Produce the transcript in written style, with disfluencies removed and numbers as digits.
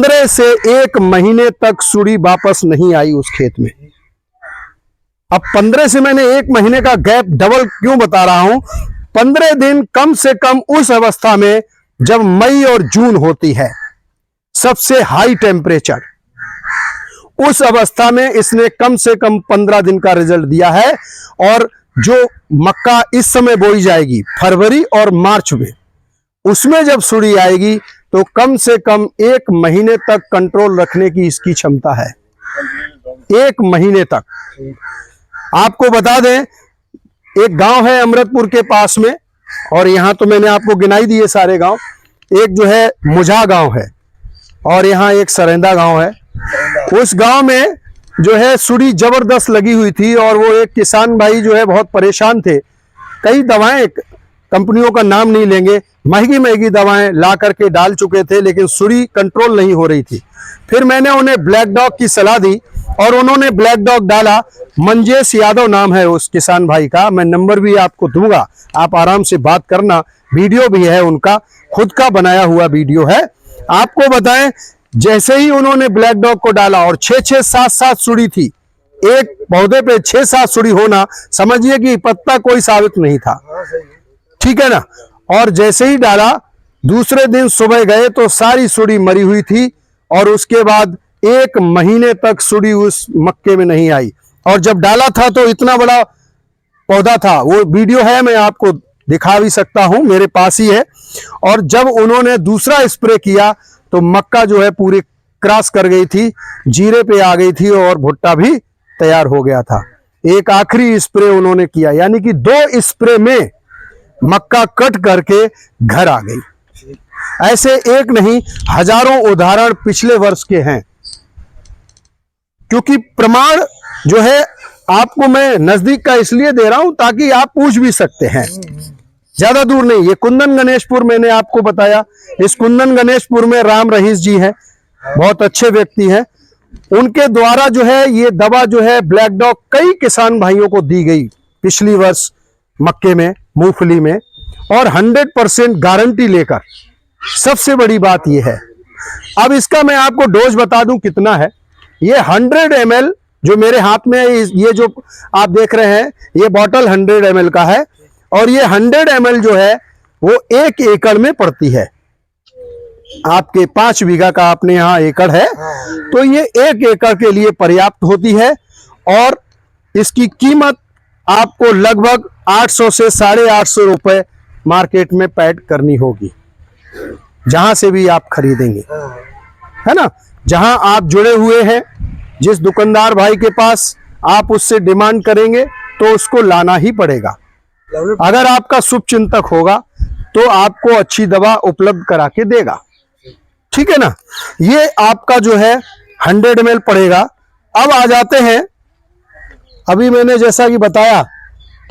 15 से 1 महीने तक सुड़ी वापस नहीं आई उस खेत में। अब 15 से मैंने 1 महीने का गैप डबल क्यों बता रहा हूं? 15 दिन कम से कम उस अवस्था में जब मई और जून होती है, सबसे हाई टेम्परेचर, उस अवस्था में इसने कम से कम 15 दिन का रिजल्ट दिया है। और जो मक्का इस समय बोई जाएगी फरवरी और मार्च में, उसमें जब सुड़ी आएगी तो कम से कम 1 महीने तक कंट्रोल रखने की इसकी क्षमता है। 1 महीने तक। आपको बता दें, एक गांव है अमृतपुर के पास में, और यहां तो मैंने आपको गिनाई दिए सारे गांव। एक जो है मुझा गांव है, और यहां एक सरेंदा गांव है। उस गांव में जो है सुड़ी जबरदस्त लगी हुई थी, और वो एक किसान भाई जो है बहुत परेशान थे। कई दवाएं, कंपनियों का नाम नहीं लेंगे, महंगी महंगी दवाएं ला करके डाल चुके थे, लेकिन सुड़ी कंट्रोल नहीं हो रही थी। फिर मैंने उन्हें ब्लैक डॉग की सलाह दी, और उन्होंने ब्लैक डॉग डाला। मंजेश यादव नाम है उस किसान भाई का, मैं नंबर भी आपको दूंगा, आप आराम से बात करना। वीडियो भी है उनका, खुद का बनाया हुआ वीडियो है। आपको बताएं, जैसे ही उन्होंने ब्लैक डॉग को डाला, और 6-6, 7-7 सुड़ी थी एक पौधे पे, 6-7 सुड़ी होना, समझिए कि पत्ता कोई साबित नहीं था। ठीक है ना। और जैसे ही डाला, दूसरे दिन सुबह गए तो सारी सुड़ी मरी हुई थी, और उसके बाद 1 महीने तक सुड़ी उस मक्के में नहीं आई। और जब डाला था तो इतना बड़ा पौधा था, वो वीडियो है, मैं आपको दिखा भी सकता हूं, मेरे पास ही है। और जब उन्होंने दूसरा स्प्रे किया तो मक्का जो है पूरी क्रॉस कर गई थी, जीरे पे आ गई थी, और भुट्टा भी तैयार हो गया था। एक आखिरी स्प्रे उन्होंने किया, यानी कि 2 स्प्रे में मक्का कट करके घर आ गई। ऐसे एक नहीं, हजारों उदाहरण पिछले वर्ष के हैं। क्योंकि प्रमाण जो है आपको मैं नजदीक का इसलिए दे रहा हूं ताकि आप पूछ भी सकते हैं, ज्यादा दूर नहीं। ये कुंदन गणेशपुर मैंने आपको बताया, इस कुंदन गणेशपुर में राम रहीस जी हैं, बहुत अच्छे व्यक्ति हैं। उनके द्वारा जो है ये दवा जो है ब्लैक डॉग कई किसान भाइयों को दी गई पिछली वर्ष मक्के में, मूंगफली में, और 100% गारंटी लेकर। सबसे बड़ी बात यह है, अब इसका मैं आपको डोज बता दूं कितना है। ये 100 ml जो मेरे हाथ में है, ये जो आप देख रहे हैं, ये बॉटल 100 ml का है, और ये 100 ml जो है वो 1 एकड़ में पड़ती है। आपके 5 बीघा का अपने यहाँ एकड़ है, तो ये 1 एकड़ के लिए पर्याप्त होती है। और इसकी कीमत आपको लगभग 800 से 850 रुपए मार्केट में पैड करनी होगी, जहां से भी आप खरीदेंगे, है ना। जहां आप जुड़े हुए हैं, जिस दुकानदार भाई के पास आप उससे डिमांड करेंगे तो उसको लाना ही पड़ेगा। अगर आपका शुभ चिंतक होगा तो आपको अच्छी दवा उपलब्ध करा के देगा। ठीक है ना। ये आपका जो है 100 ml पड़ेगा। अब आ जाते हैं, अभी मैंने जैसा कि बताया